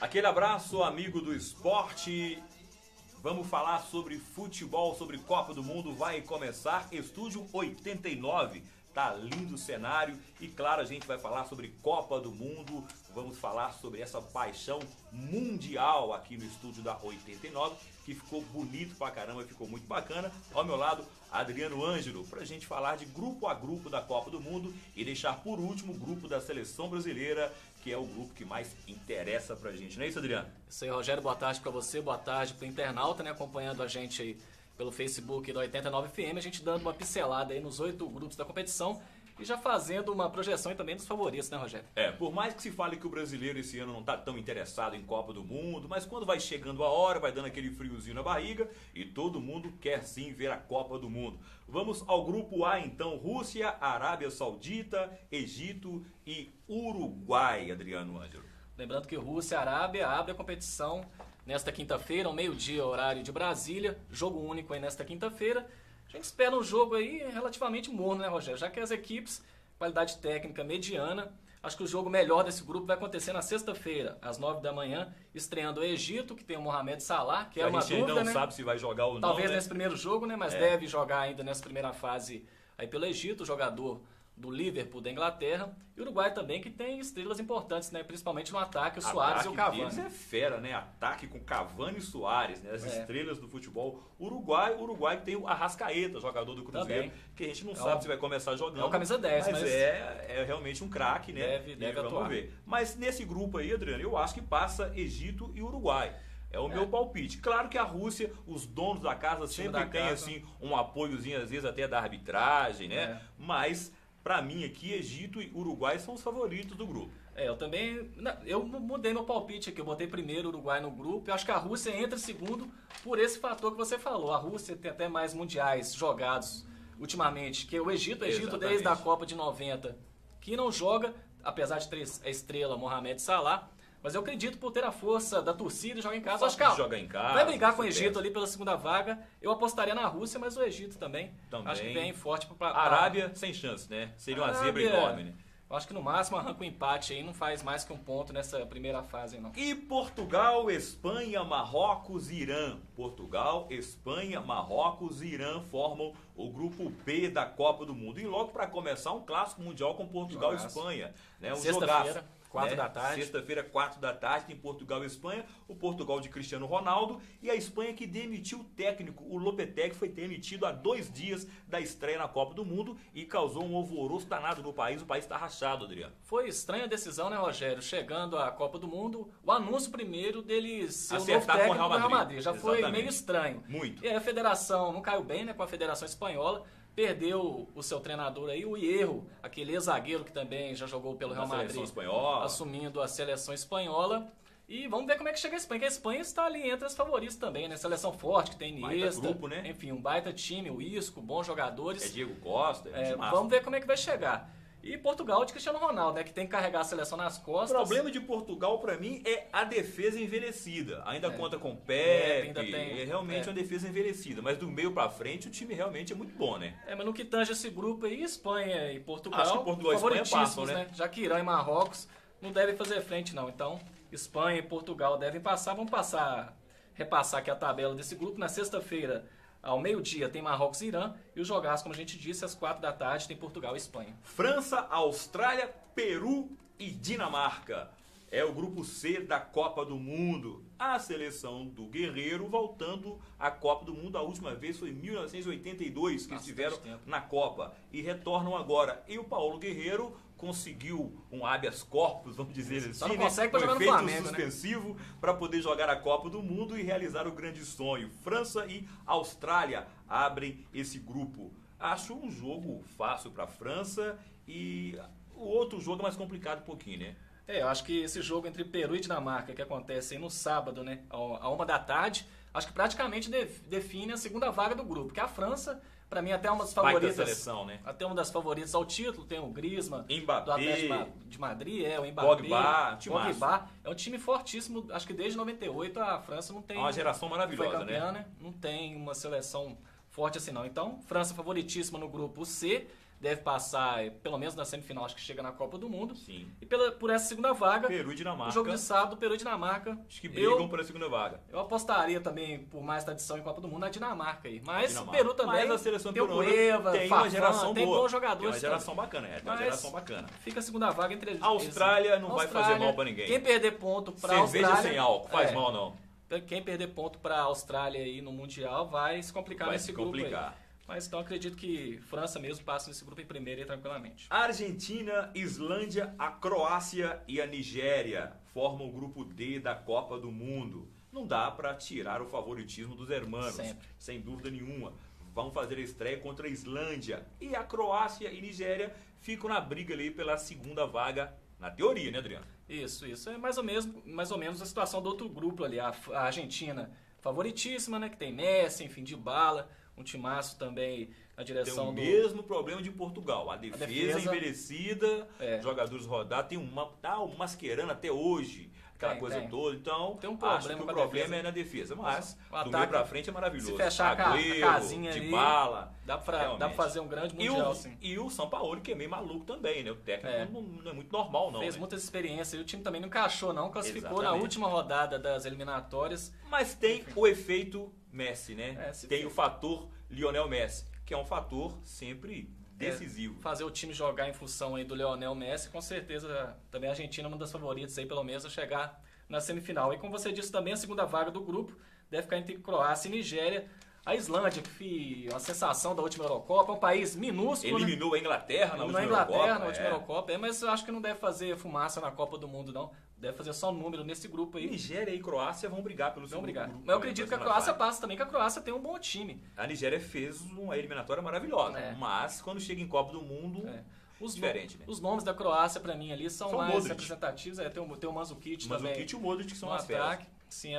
Aquele abraço, amigo do esporte. Vamos falar sobre futebol, sobre Copa do Mundo. Vai começar Estúdio 89. Tá lindo o cenário e, claro, a gente vai falar sobre Copa do Mundo. Vamos falar sobre essa paixão mundial aqui no estúdio da 89, que ficou bonito pra caramba, ficou muito bacana. Ao meu lado, Adriano Ângelo, pra gente falar de grupo a grupo da Copa do Mundo e deixar por último o grupo da Seleção Brasileira, que é o grupo que mais interessa pra gente. Não é isso, Adriano? Isso aí, Rogério. Boa tarde pra você, boa tarde pro internauta, né, acompanhando a gente aí pelo Facebook da 89FM, a gente dando uma pincelada aí nos 8 grupos da competição e já fazendo uma projeção e também dos favoritos, né, Rogério? Por mais que se fale que o brasileiro esse ano não tá tão interessado em Copa do Mundo, mas quando vai chegando a hora, vai dando aquele friozinho na barriga e todo mundo quer sim ver a Copa do Mundo. Vamos ao grupo A então, Rússia, Arábia Saudita, Egito e Uruguai, Adriano Ângelo. Lembrando que Rússia e Arábia abre a competição nesta quinta-feira, ao meio-dia, horário de Brasília, jogo único aí nesta quinta-feira. A gente espera um jogo aí relativamente morno, né, Rogério? Já que as equipes, qualidade técnica mediana, acho que o jogo melhor desse grupo vai acontecer na sexta-feira, às 9 da manhã, estreando o Egito, que tem o Mohamed Salah, que é uma dúvida, né? A gente ainda não sabe se vai jogar ou não, talvez nesse primeiro jogo, né? Mas deve jogar ainda nessa primeira fase aí pelo Egito, jogador do Liverpool da Inglaterra, e o Uruguai também, que tem estrelas importantes, né? Principalmente no ataque, o Suárez e o Cavani. Deles é fera, né? Ataque com Cavani e Suárez, né? As estrelas do futebol. Uruguai tem o Arrascaeta, jogador do Cruzeiro, também, que a gente não sabe se vai começar jogando. É o camisa 10, mas é realmente um craque, né? Deve vamos ver. Mas nesse grupo aí, Adriano, eu acho que passa Egito e Uruguai. É o meu palpite. Claro que a Rússia, os donos da casa sempre tem assim um apoiozinho, às vezes até da arbitragem, né? Mas pra mim aqui, Egito e Uruguai são os favoritos do grupo. Eu mudei meu palpite aqui, eu botei primeiro o Uruguai no grupo. Eu acho que a Rússia entra segundo por esse fator que você falou. A Rússia tem até mais mundiais jogados ultimamente que o Egito. O Egito desde a Copa de 90, que não joga, apesar de ter a estrela Mohamed Salah. Mas eu acredito por ter a força da torcida e jogar em casa. Acho que vai brigar com o Egito ali pela segunda vaga. Eu apostaria na Rússia, mas o Egito também. Acho que vem forte para a Arábia sem chance, né? Seria uma zebra enorme, né? Eu acho que no máximo arranca um empate aí, não faz mais que um ponto nessa primeira fase, não. E Portugal, Espanha, Marrocos e Irã. Portugal, Espanha, Marrocos e Irã formam o grupo B da Copa do Mundo. E logo para começar, um clássico mundial com Portugal e Espanha, né? Sexta-feira, 4 da tarde. Sexta-feira, 4 da tarde, tem Portugal e Espanha. O Portugal de Cristiano Ronaldo e a Espanha que demitiu o técnico. O Lopetegui foi demitido há 2 dias da estreia na Copa do Mundo e causou um alvoroço danado no país. O país está rachado, Adriano. Foi estranha a decisão, né, Rogério? Chegando à Copa do Mundo, o anúncio primeiro dele ser o novo técnico do Real Madrid. Já foi meio estranho. Muito. E aí a federação não caiu bem, né, com a Federação Espanhola. Perdeu o seu treinador aí, o Hierro, aquele ex-zagueiro que também já jogou pelo Real Madrid, assumindo a seleção espanhola. E vamos ver como é que chega a Espanha, que a Espanha está ali entre as favoritas também, né? Seleção forte, que tem Iniesta, grupo, né? Enfim, um baita time, o Isco, bons jogadores. Diego Costa, vamos ver como é que vai chegar. E Portugal de Cristiano Ronaldo, né? Que tem que carregar a seleção nas costas. O problema de Portugal, pra mim, é a defesa envelhecida. Ainda conta com Pepe, é realmente uma defesa envelhecida. Mas do meio pra frente, o time realmente é muito bom, né? Mas no que tange esse grupo aí, Espanha e Portugal, acho que Portugal e Espanha passam, né? Já que Irã e Marrocos não devem fazer frente, não. Então, Espanha e Portugal devem passar. Vamos repassar aqui a tabela desse grupo. Na sexta-feira, ao meio-dia, tem Marrocos e Irã. E os jogaços, como a gente disse, às 4 da tarde, tem Portugal e Espanha. França, Austrália, Peru e Dinamarca. É o grupo C da Copa do Mundo. A seleção do Guerreiro voltando à Copa do Mundo. A última vez foi em 1982 que estiveram na Copa. E retornam agora. E o Paulo Guerreiro conseguiu um habeas corpus, vamos dizer assim. Só não consegue para jogar no Flamengo, suspensivo, para poder jogar a Copa do Mundo e realizar o grande sonho. França e Austrália abrem esse grupo. Acho um jogo fácil para a França e o outro jogo é mais complicado um pouquinho, né? Eu acho que esse jogo entre Peru e Dinamarca, que acontece aí no sábado, né, à 1 da tarde, acho que praticamente define a segunda vaga do grupo. Que a França, para mim, até uma das favoritas. Seleção, né? Até uma das favoritas ao título, tem o Griezmann, Mbappé, do Atlético de Madrid, o Mbappé, Pogba. É um time fortíssimo, acho que desde 98 a França não tem. É uma geração maravilhosa, né? Não tem uma seleção forte assim não. Então, França favoritíssima no grupo C, deve passar pelo menos na semifinal, acho que chega na Copa do Mundo. Sim. E por essa segunda vaga, Peru e Dinamarca. o jogo de sábado, Peru e Dinamarca. Acho que brigam por a segunda vaga. Eu apostaria também, por mais tradição em Copa do Mundo, na Dinamarca aí. Mas Dinamarca. o Peru também Mas a seleção tem o peruana Cueva, tem Fafan, uma geração tem boa. bons jogadores. Tem uma geração bacana, tem uma geração bacana. Fica a segunda vaga entre eles. A Austrália não vai fazer mal pra ninguém. Quem perder ponto pra Cerveja Austrália... sem álcool, faz mal não. Quem perder ponto pra Austrália aí no Mundial vai se complicar nesse grupo aí. Mas então acredito que França mesmo passa nesse grupo em primeiro aí tranquilamente. A Argentina, Islândia, a Croácia e a Nigéria formam o grupo D da Copa do Mundo. Não dá pra tirar o favoritismo dos hermanos, Sempre. sem dúvida nenhuma. Vão fazer a estreia contra a Islândia. E a Croácia e Nigéria ficam na briga ali pela segunda vaga, na teoria, né, Adriano? Isso. É mais ou menos a situação do outro grupo ali. A Argentina favoritíssima, né? Que tem Messi, enfim, Dybala. Um timaço também na direção tem o mesmo problema de Portugal. A defesa envelhecida, jogadores rodados. Tem tá o Mascherano até hoje, aquela coisa toda. Então, tem um acho que o problema é na defesa. Mas, do meio pra frente é maravilhoso. Se fechar Agüero, a casinha Dybala, dá pra fazer um grande mundial, sim. E o Sampaoli, que é meio maluco também, né? O técnico não é muito normal, não. Fez muitas experiências. E o time também não encaixou, não. Classificou na última rodada das eliminatórias. Mas tem o efeito Messi, né? Tem o fator Lionel Messi, que é um fator sempre decisivo. Fazer o time jogar em função aí do Lionel Messi, com certeza também a Argentina é uma das favoritas aí, pelo menos, a chegar na semifinal. E como você disse também, a segunda vaga do grupo deve ficar entre Croácia e Nigéria. A Islândia, que foi uma sensação da última Eurocopa, é um país minúsculo. Eliminou a Inglaterra na última Eurocopa. Mas eu acho que não deve fazer fumaça na Copa do Mundo, não. Deve fazer só um número nesse grupo aí. Nigéria e Croácia vão brigar pelo segundo grupo. Mas eu acredito que a Croácia passa também, que a Croácia tem um bom time. A Nigéria fez uma eliminatória maravilhosa, mas quando chega em Copa do Mundo... diferente, né? Os nomes da Croácia, pra mim, ali são mais representativos. Tem o Mandzukic também. Mandzukic e o Modric, que são as feras. Sim,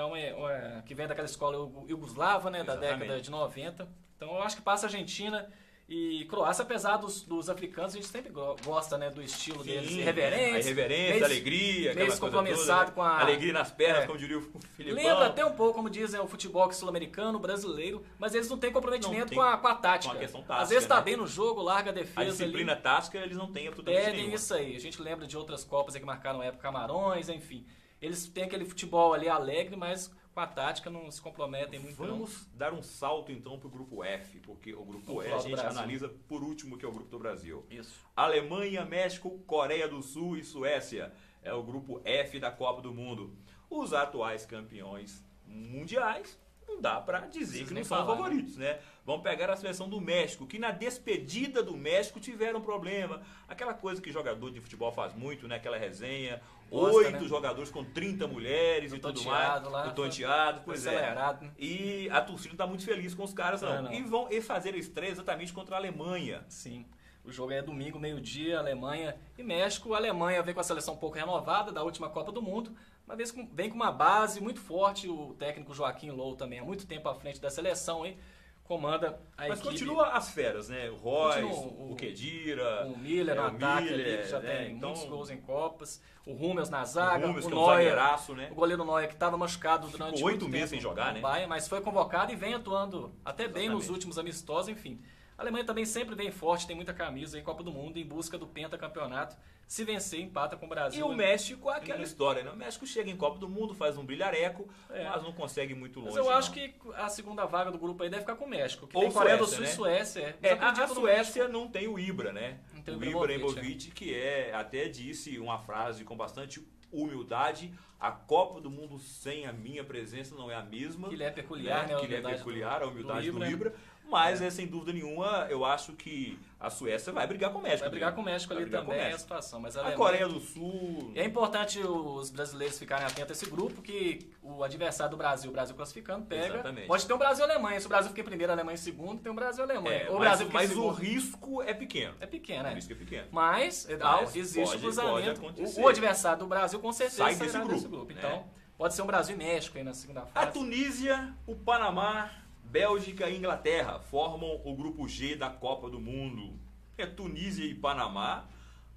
que vem daquela escola iugoslava, né? Da década de 90. Então eu acho que passa a Argentina e Croácia, apesar dos africanos, a gente sempre gosta, né, do estilo deles. Irreverente. A irreverência, a alegria, aquela coisa compromissado toda, com a... alegria nas pernas, como diria o Filipão. Lembra até um pouco, como dizem, o futebol sul-americano, brasileiro, mas eles não têm comprometimento com a tática. Com a questão tática. Às vezes tá bem no jogo, larga a defesa. A disciplina tática eles não têm absolutamente nenhuma. Pedem isso aí. A gente lembra de outras Copas que marcaram a época, Camarões, enfim. Eles têm aquele futebol ali alegre, mas com a tática não se comprometem muito. Vamos dar um salto então para o grupo F, porque o grupo E a gente analisa por último, que é o grupo do Brasil. Isso. Alemanha, México, Coreia do Sul e Suécia. É o grupo F da Copa do Mundo. Os atuais campeões mundiais, não dá para dizer que não são favoritos, né? Vamos pegar a seleção do México, que na despedida do México tiveram problema. Aquela coisa que jogador de futebol faz muito, né? Aquela resenha. 8 jogadores com 30 mulheres e tudo mais. Do tonteado, pois é. Né? E a torcida não tá muito feliz com os caras, não. E vão fazer a estreia exatamente contra a Alemanha. Sim. O jogo é domingo, meio-dia, Alemanha e México. A Alemanha vem com a seleção um pouco renovada da última Copa do Mundo, mas vem com uma base muito forte. O técnico Joaquim Low também há muito tempo à frente da seleção, hein? Comanda a equipe. Mas continua as feras, né? O Royce, o Khedira, o Miller no ataque, ali, que já tem muitos gols em Copas. O Hummels na zaga, o Neuer, né? o goleiro Neuer, que estava machucado durante 8 meses sem jogar, né? Bayern, mas foi convocado e vem atuando até bem nos últimos amistosos, enfim. A Alemanha também sempre vem forte, tem muita camisa em Copa do Mundo, em busca do pentacampeonato. Se vencer, empata com o Brasil. E o México, aquela história, né? O México chega em Copa do Mundo, faz um brilhareco, mas não consegue ir muito longe. Mas eu acho que a segunda vaga do grupo aí deve ficar com o México. Que ou tem Coreia do Sul e Suécia. A Suécia não tem o Ibra, né? Não tem o Ibrahimovic, que até disse uma frase com bastante humildade: a Copa do Mundo sem a minha presença não é a mesma. Que ele é peculiar, né? Que ele é peculiar, a humildade do Ibra. Mas, sem dúvida nenhuma, eu acho que a Suécia vai brigar com o México. Vai brigar com o México ali também, a situação. Mas a Coreia do Sul... É importante os brasileiros ficarem atentos a esse grupo, que o adversário do Brasil, o Brasil classificando, pega... Exatamente. Pode ter um Brasil e Alemanha. Se o Brasil fica em primeiro, a Alemanha em segundo, tem um Brasil e Alemanha. Mas o risco é pequeno. É pequeno, né? O risco é pequeno. Mas existe o cruzamento. O adversário do Brasil, com certeza, sai desse grupo. Então, pode ser um Brasil e México aí na segunda fase. A Tunísia, o Panamá... Bélgica e Inglaterra formam o grupo G da Copa do Mundo. É Tunísia e Panamá,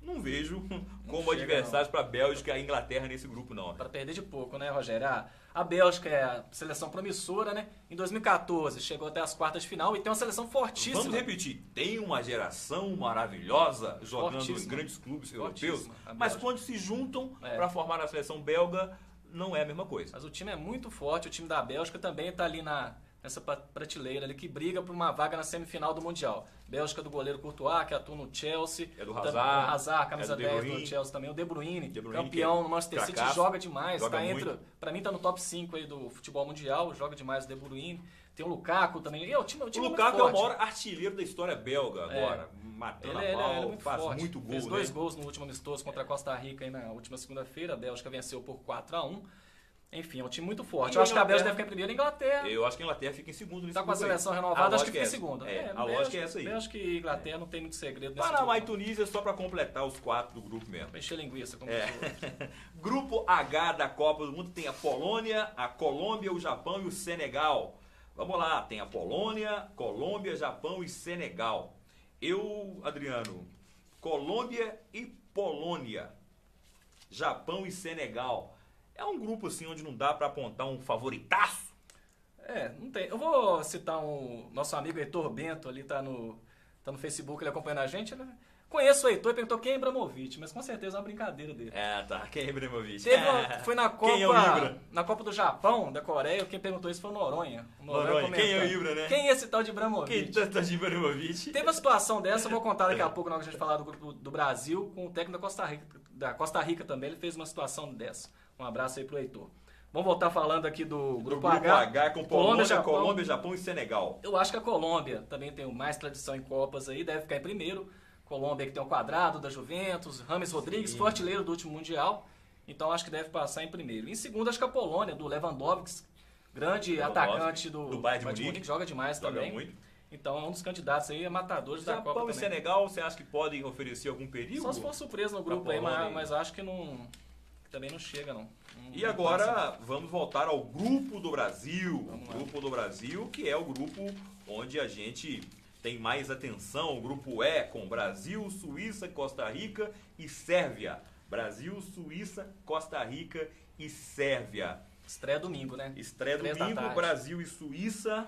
não vejo como chega, adversários para a Bélgica e a Inglaterra nesse grupo, não. Para perder de pouco, né, Rogério? A Bélgica é a seleção promissora, né? Em 2014 chegou até as quartas de final e tem uma seleção fortíssima. Vamos repetir, tem uma geração maravilhosa jogando em grandes clubes europeus, mas quando se juntam para formar a seleção belga, não é a mesma coisa. Mas o time é muito forte, o time da Bélgica também está ali nessa prateleira ali que briga por uma vaga na semifinal do Mundial. Bélgica do goleiro Courtois, que atua no Chelsea. É do Hazard. O Hazard, camisa 10 do Chelsea também. O De Bruyne campeão no Manchester City, joga demais. Pra mim tá no top 5 aí do futebol mundial, joga demais o De Bruyne. Tem o Lukaku também. E o time o Lukaku é o maior artilheiro da história belga agora. Matando ele a pau, é muito faz forte. muito gol, Fez 2 gols no último amistoso contra a Costa Rica aí na última segunda-feira. A Bélgica venceu por 4-1. Enfim, é um time muito forte. Eu acho que a Bélgica deve ficar em primeiro e a Inglaterra. Eu acho que a Inglaterra fica em segundo nesse Tá com a seleção renovada, acho que fica em segundo. A lógica é essa aí. Bélgica e Inglaterra não tem muito segredo nesse Panamá e Tunísia só para completar os 4 do grupo mesmo. Encher linguiça, como Grupo H da Copa do Mundo tem a Polônia, a Colômbia, o Japão e o Senegal. Vamos lá, tem a Polônia, Colômbia, Japão e Senegal. Adriano, Colômbia e Polônia, Japão e Senegal. É um grupo assim onde não dá para apontar um favoritaço. Não tem. Eu vou citar nosso amigo Heitor Bento, ali tá no Facebook, ele acompanhando a gente, né? Conheço o Heitor e perguntou quem é Ibrahimovic, mas com certeza é uma brincadeira dele. Tá. Quem é Ibrahimovic? Foi na Copa, quem é o Ibra? Na Copa do Japão, da Coreia, quem perguntou isso foi o Noronha. Quem é o Ibra, né? Quem é esse tal de Ibrahimovic? Quem tá de Ibrahimovic? Teve uma situação dessa, eu vou contar daqui a pouco, na hora que a gente falar do grupo do Brasil, com o técnico da Costa Rica também, ele fez uma situação dessa. Um abraço aí pro Heitor. Vamos voltar falando aqui do grupo H com Colômbia, Japão e Senegal. Eu acho que a Colômbia também tem mais tradição em Copas aí, deve ficar em primeiro. Colômbia que tem o Quadrado da Juventus, Rames Rodrigues, foi artilheiro do último Mundial. Então acho que deve passar em primeiro. Em segundo, acho que a Polônia, do Lewandowski, grande atacante do Bayern de Munique, joga demais também. Muito. Então é um dos candidatos aí, matadores da Copa Japão e também. Senegal, você acha que podem oferecer algum perigo? Só se for surpresa no grupo aí, mas acho que não... Também não chega, não. E agora vamos voltar ao grupo do Brasil. O grupo do Brasil, que é o grupo onde a gente tem mais atenção. O grupo E, com Brasil, Suíça, Costa Rica e Sérvia. Brasil, Suíça, Costa Rica e Sérvia. Estreia domingo, né? Estreia domingo, Brasil e Suíça.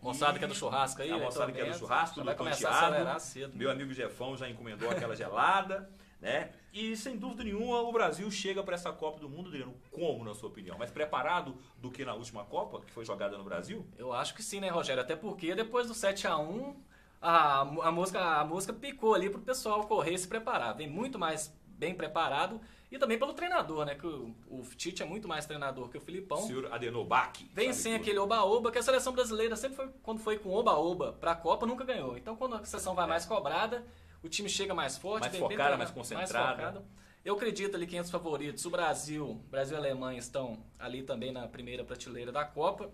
Moçada que é do churrasco aí. A moçada que é do churrasco, vai começar a acelerar cedo. Meu amigo Jefão já encomendou aquela gelada. Né? E sem dúvida nenhuma o Brasil chega para essa Copa do Mundo, Adriano, como na sua opinião? Mais preparado do que na última Copa, que foi jogada no Brasil? Eu acho que sim, né, Rogério? Até porque depois do 7-1 a música picou ali pro pessoal correr e se preparar. Vem muito mais bem preparado e também pelo treinador, né? Que o Tite é muito mais treinador que o Filipão. O senhor Adenobach. Vem sem aquele oba-oba, que a seleção brasileira sempre quando foi com oba-oba pra Copa, nunca ganhou. Então quando a seleção vai mais cobrada, o time chega mais forte, mais focado, mais concentrado. Eu acredito ali que entre os favoritos, o Brasil e a Alemanha estão ali também na primeira prateleira da Copa.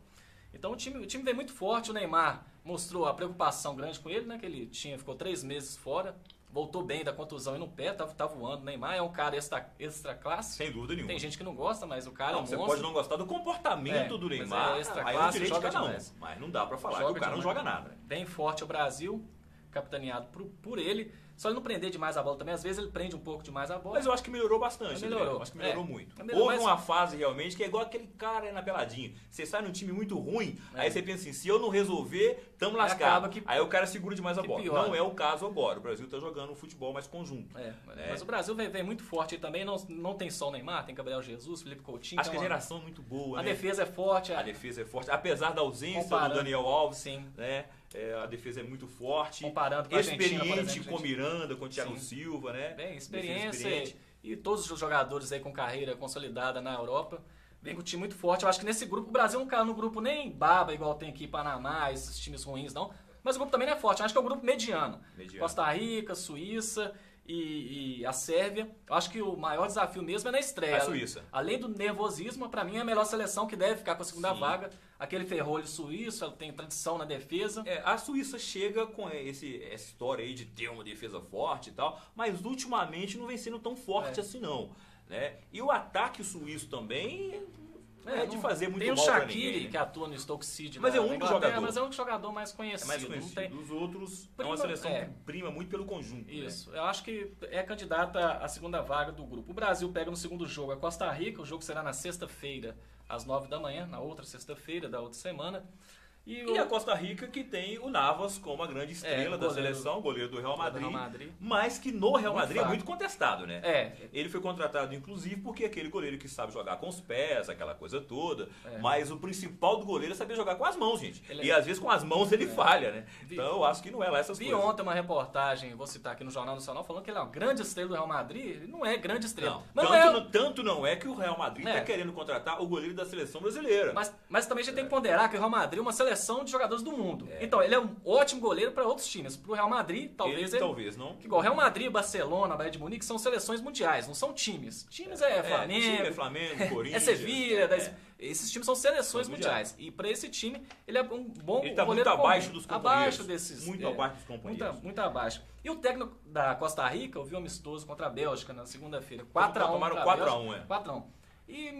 Então o time vem muito forte. O Neymar mostrou a preocupação grande com ele, né? Que ele ficou 3 meses fora, voltou bem da contusão e no pé, tá voando. O Neymar é um cara extra classe. Sem dúvida nenhuma. Tem gente que não gosta, mas o cara é um Você monstro. pode não gostar do comportamento do Neymar, aí não direito joga não. Mas não dá pra falar que o cara não joga nada. Bem forte o Brasil, capitaneado por ele. Só ele não prender demais a bola também. Às vezes ele prende um pouco demais a bola. Mas eu acho que melhorou bastante. Melhorou. Acho que melhorou muito. Houve uma fase realmente que é igual aquele cara aí na peladinha. Você sai num time muito ruim, aí você pensa assim, se eu não resolver, tamo lascado. Aí o cara segura demais a bola. Pior. Não é o caso agora. O Brasil tá jogando um futebol mais conjunto. Mas o Brasil vem muito forte aí também. Não tem só o Neymar, tem Gabriel Jesus, Felipe Coutinho. Acho que a geração é muito boa, A defesa é forte. A defesa é forte. Apesar da ausência do Daniel Alves, sim, né? A defesa é muito forte. Comparando com a Argentina, por exemplo, experiente com Miranda, com o Thiago Silva, né? Bem, experiência e todos os jogadores aí com carreira consolidada na Europa. Vem com um time muito forte. Eu acho que nesse grupo, o Brasil não caiu no grupo nem baba, igual tem aqui Panamá, esses times ruins, não. Mas o grupo também não é forte. Eu acho que é o grupo mediano. Costa Rica, Suíça e a Sérvia. Eu acho que o maior desafio mesmo é na estreia. A Suíça. Além do nervosismo, para mim é a melhor seleção que deve ficar com a segunda vaga. Aquele ferrolho suíço, ela tem tradição na defesa. A Suíça chega com essa história aí de ter uma defesa forte e tal, mas ultimamente não vem sendo tão forte assim não. Né? E o ataque suíço também de fazer muito tem mal o pra Shaqiri, ninguém, né? que atua no Stoke City, Mas é um da único Inglaterra, jogador. mas é um jogador mais conhecido. É mais Não conhecido. tem... Os outros é Prima- uma seleção é. que prima muito pelo conjunto. Isso, Né? eu acho que é candidata à segunda vaga do grupo. O Brasil pega no segundo jogo a Costa Rica, o jogo será na sexta-feira, às 9 da manhã, na outra sexta-feira da outra semana. E a Costa Rica, que tem o Navas como a grande estrela da seleção, goleiro do Real Madrid, mas que no Real Madrid é muito contestado, né? Ele foi contratado, inclusive, porque é aquele goleiro que sabe jogar com os pés, aquela coisa toda, mas o principal do goleiro é saber jogar com as mãos, gente. E às vezes com as mãos ele falha, né? Então eu acho que não é lá essas coisas. Vi ontem uma reportagem, vou citar aqui no Jornal Nacional, falando que ele é uma grande estrela do Real Madrid. Ele não é grande estrela. Tanto não é que o Real Madrid está querendo contratar o goleiro da seleção brasileira. Mas também a gente tem que ponderar que o Real Madrid é uma seleção de jogadores do mundo. Então, ele é um ótimo goleiro para outros times. Para o Real Madrid, talvez não. Igual Real Madrid, Barcelona, Bayern de Munique são seleções mundiais, não são times. Times Flamengo, Corinthians. É Sevilha. Esses times são seleções mundiais. E para esse time, ele é um bom ele tá goleiro. Muito abaixo dos companheiros. Abaixo desses. Muito abaixo dos companheiros. Muito abaixo. E o técnico da Costa Rica, eu vi um amistoso contra a Bélgica na segunda-feira. 4x1. Tomaram 4x1, 4x1. E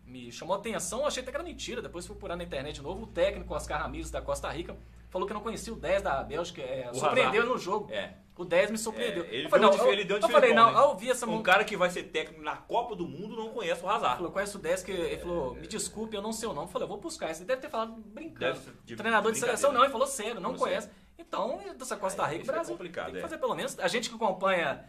me chamou a atenção, eu achei até que era mentira. Depois fui procurar na internet de novo. O técnico Oscar Ramírez da Costa Rica falou que não conhecia o 10 da Bélgica. Surpreendeu no jogo. O 10 me surpreendeu. Ele deu de eu vi essa um cara que vai ser técnico na Copa do Mundo não conhece o Hazard. Ele falou, conhece o 10, ele falou, me desculpe, eu não sei o nome. Eu falei, eu vou buscar. Ele deve ter falado brincando. Treinador de seleção não, ele falou sério, não conhece. Então, dessa Costa Rica, o Brasil tem que fazer pelo menos. A gente que acompanha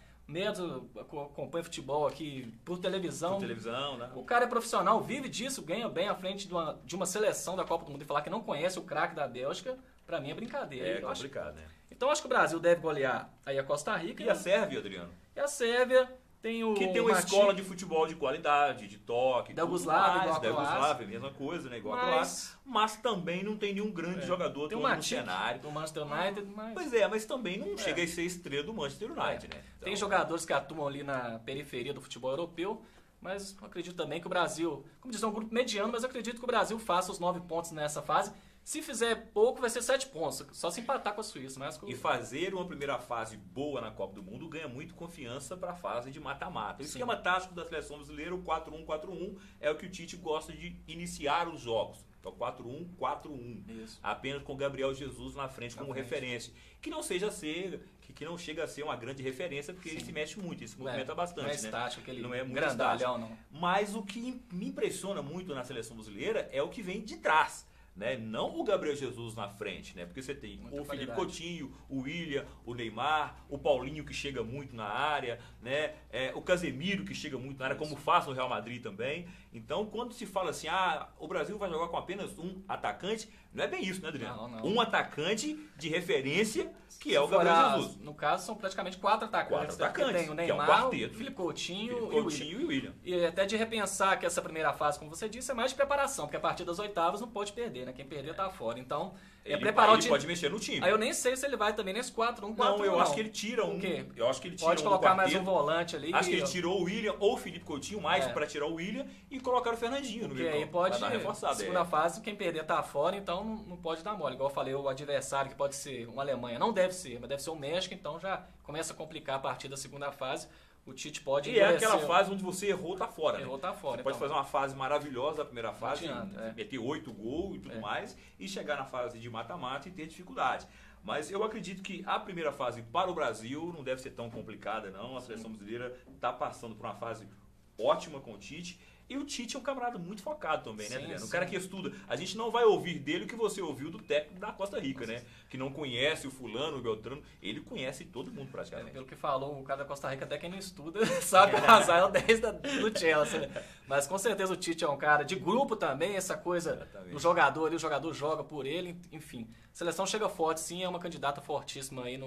futebol aqui por televisão. Né? O cara é profissional, vive disso, ganha bem à frente de uma seleção da Copa do Mundo e falar que não conhece o craque da Bélgica, pra mim é brincadeira. É complicado, né? Então acho que o Brasil deve golear aí a Costa Rica. E a Sérvia, Adriano? E a Sérvia tem o... Que tem uma escola de futebol de qualidade, de toque. Da Yugoslávia, da Yugoslávia, mesma coisa, né? Igual a Croácia. Mas também não tem nenhum grande jogador tem no cenário. Do Manchester United, Pois mas também não chega a ser estrela do Manchester United, né? Então... Tem jogadores que atuam ali na periferia do futebol europeu, mas eu acredito também que o Brasil, como diz, é um grupo mediano, mas eu acredito que o Brasil faça os 9 pontos nessa fase. Se fizer pouco, vai ser 7 pontos. Só se empatar com a Suíça. E fazer uma primeira fase boa na Copa do Mundo ganha muito confiança para a fase de mata-mata. O esquema tático da seleção brasileira, o 4-1-4-1, é o que o Tite gosta de iniciar os jogos. É o 4-1-4-1. Apenas com Gabriel Jesus na frente como referência. Que não chega a ser uma grande referência, porque ele se mexe muito, ele se movimenta bastante. Não é estático, aquele não é muito grandalhão, não. Mas o que me impressiona muito na seleção brasileira é o que vem de trás. Né? Não o Gabriel Jesus na frente, né? Porque você tem o Felipe Coutinho, o William, o Neymar, o Paulinho que chega muito na área, né? O Casemiro que chega muito na área, como faz no Real Madrid também. Então, quando se fala assim, o Brasil vai jogar com apenas um atacante, não é bem isso, né, Adriano? Não. Um atacante de referência, que é o Gabriel Jesus. No caso, são praticamente 4 atacantes. Tem o Neymar, que é um quarteto. o Felipe Coutinho e o William. E até de repensar que essa primeira fase, como você disse, é mais de preparação, porque a partir das oitavas não pode perder, né? Quem perder tá fora. Então, preparar o time. Ele pode mexer no time. Aí eu nem sei se ele vai também nesse 4-1-4-1. Não, eu acho que ele tira um. Eu acho que ele tira pode colocar mais um volante ali. Acho que ele tirou o William ou o Felipe Coutinho, mais para tirar o William e colocar o Fernandinho no meio. Porque aí pode, segunda fase, quem perder tá fora, então não pode dar mole. Igual eu falei, o adversário que pode ser uma Alemanha, não deve ser, mas deve ser o México, então já começa a complicar a partir da segunda fase. O Tite pode... E é aquela fase onde você errou, tá fora. Errou, tá fora. Você pode fazer uma fase maravilhosa na primeira fase, meter 8 gols e tudo mais, e chegar na fase de mata-mata e ter dificuldade. Mas eu acredito que a primeira fase para o Brasil não deve ser tão complicada, não. A seleção brasileira está passando por uma fase ótima com o Tite. E o Tite é um camarada muito focado também, né, Adriano? Um cara que estuda. A gente não vai ouvir dele o que você ouviu do técnico da Costa Rica, né? Que não conhece o fulano, o Beltrano. Ele conhece todo mundo praticamente. Pelo que falou, o cara da Costa Rica, até quem não estuda, sabe que o Hazard é o 10 do Chelsea, né? Mas com certeza o Tite é um cara de grupo também, essa coisa do jogador, o jogador joga por ele, enfim. A seleção chega forte, sim, é uma candidata fortíssima aí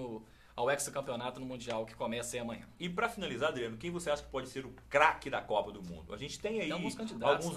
ao hexacampeonato no Mundial, que começa aí amanhã. E para finalizar, Adriano, quem você acha que pode ser o craque da Copa do Mundo? A gente tem aí alguns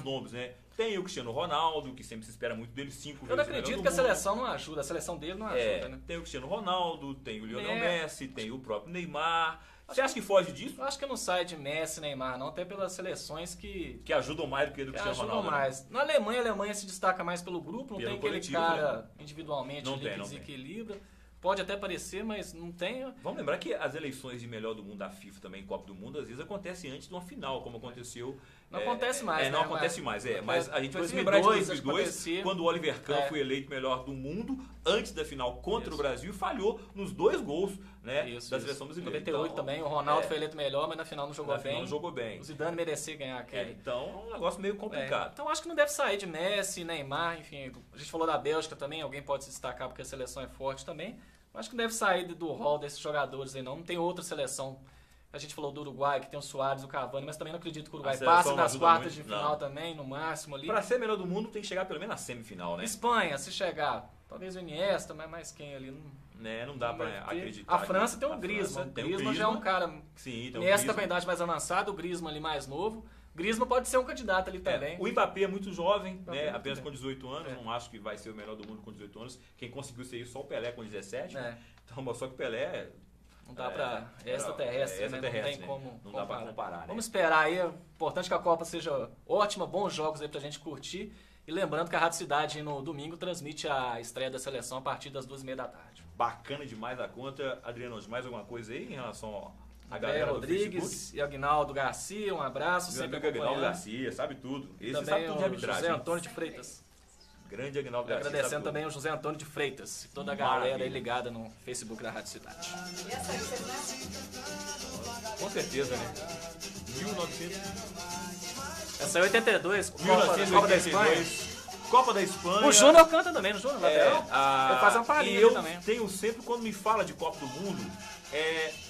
nomes, né? Tem o Cristiano Ronaldo, que sempre se espera muito dele, 5 vezes. Eu não acredito que a seleção não ajuda, a seleção dele não ajuda, né? Tem o Cristiano Ronaldo, tem o Lionel Messi, tem o próprio Neymar. Você acha que foge disso? Eu acho que não sai de Messi, Neymar, não, até pelas seleções que ajudam mais do que do Cristiano Ronaldo. Ajudam mais. Né? Na Alemanha, a Alemanha se destaca mais pelo grupo, não tem aquele cara individualmente ali que desequilibra. Pode até parecer, mas não tem. Vamos lembrar que as eleições de melhor do mundo da FIFA também, Copa do Mundo, às vezes acontecem antes de uma final, como aconteceu Não acontece mais, não né? acontece mais, mas a gente vai 2002, se lembrar de acho que 2002, acontecia. quando o Oliver Kahn foi eleito melhor do mundo, antes da final contra o Brasil, e falhou nos 2 gols, né, da seleção brasileira. 98 então, também, o Ronaldo foi eleito melhor, mas na final não jogou bem. Não jogou bem. O Zidane merecia ganhar aquele. Então é um negócio meio complicado. Então acho que não deve sair de Messi, Neymar, enfim. A gente falou da Bélgica também, alguém pode se destacar porque a seleção é forte também. Acho que não deve sair do rol desses jogadores aí, não. Não tem outra seleção. A gente falou do Uruguai, que tem o Suárez, o Cavani, mas também não acredito que o Uruguai passe das quartas de final também, no máximo ali. Para ser melhor do mundo tem que chegar pelo menos na semifinal, né? Espanha, se chegar, talvez o Iniesta, mas mais quem ali não dá para acreditar. A França tem o Griezmann. O Griezmann já é um cara. Sim, tem Iniesta com a idade mais avançada, o Griezmann ali mais novo. Griezmann pode ser um candidato ali também. O Mbappé é muito jovem, né? Apenas com 18 anos. Não acho que vai ser o melhor do mundo com 18 anos. Quem conseguiu ser isso só o Pelé com 17. Então, só que o Pelé não dá pra extraterrestre, né? Não tem como não dá pra comparar, né? Vamos esperar aí. É importante que a Copa seja ótima, bons jogos aí pra gente curtir. E lembrando que a Rádio Cidade no domingo transmite a estreia da seleção a partir das 2h30 da tarde. Bacana demais a conta. Adriano, mais alguma coisa aí em relação a André Rodrigues e Aguinaldo Garcia, um abraço. Meu amigo Aguinaldo Garcia, sabe tudo. Esse também sabe tudo de arbitragem. José Antônio de Freitas. Grande Aguinaldo Garcia. Agradecendo também o José Antônio de Freitas e toda a galera aí ligada no Facebook da Rádio Cidade. E essa aí, você lembra? Com certeza, né? 1900. Essa é 82, Copa da Espanha. Copa da Espanha. O Júnior canta também, no Júnior lateral. Eu faço uma palhinha eu também. Tenho sempre, quando me fala de Copa do Mundo,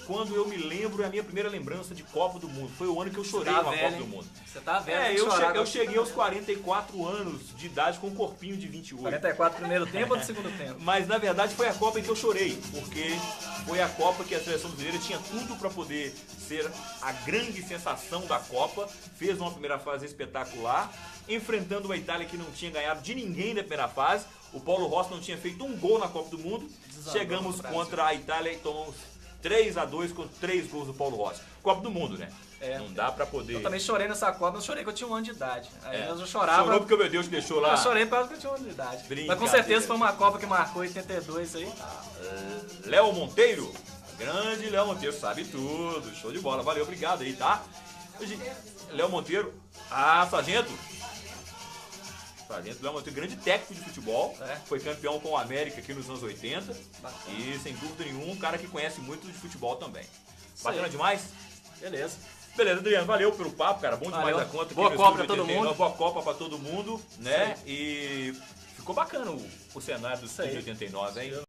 quando eu me lembro, é a minha primeira lembrança de Copa do Mundo. Foi o ano que eu chorei numa Copa do Mundo. Você tá velho, eu cheguei aos 44 anos de idade com um corpinho de 28. 44 primeiro tempo ou do segundo tempo? Mas na verdade foi a Copa em que eu chorei, porque foi a Copa que a seleção brasileira tinha tudo para poder ser a grande sensação da Copa. Fez uma primeira fase espetacular, enfrentando uma Itália que não tinha ganhado de ninguém na primeira fase. O Paulo Rossi não tinha feito um gol na Copa do Mundo. Chegamos contra a Itália e tomamos 3-2 com 3 gols do Paulo Rossi. Copa do Mundo, né? Não dá pra poder... Eu também chorei nessa Copa, mas chorei que eu tinha 1 ano de idade. Aí eu já chorava... Chorou porque o meu Deus te deixou lá? Eu chorei por causa que eu tinha 1 ano de idade. Mas com certeza foi uma Copa que marcou 82 aí. Léo Monteiro, grande Léo Monteiro, sabe tudo. Show de bola, valeu, obrigado aí, tá? Léo Monteiro, sargento. Léo Monteiro, grande técnico de futebol, foi campeão com o América aqui nos anos 80. E sem dúvida nenhuma, um cara que conhece muito de futebol também. Bacana demais? Beleza, Adriano, valeu pelo papo, cara. Bom demais a conta. Boa Copa pra todo mundo. Boa Copa pra todo mundo, né? E ficou bacana o cenário do Estúdio 89, hein?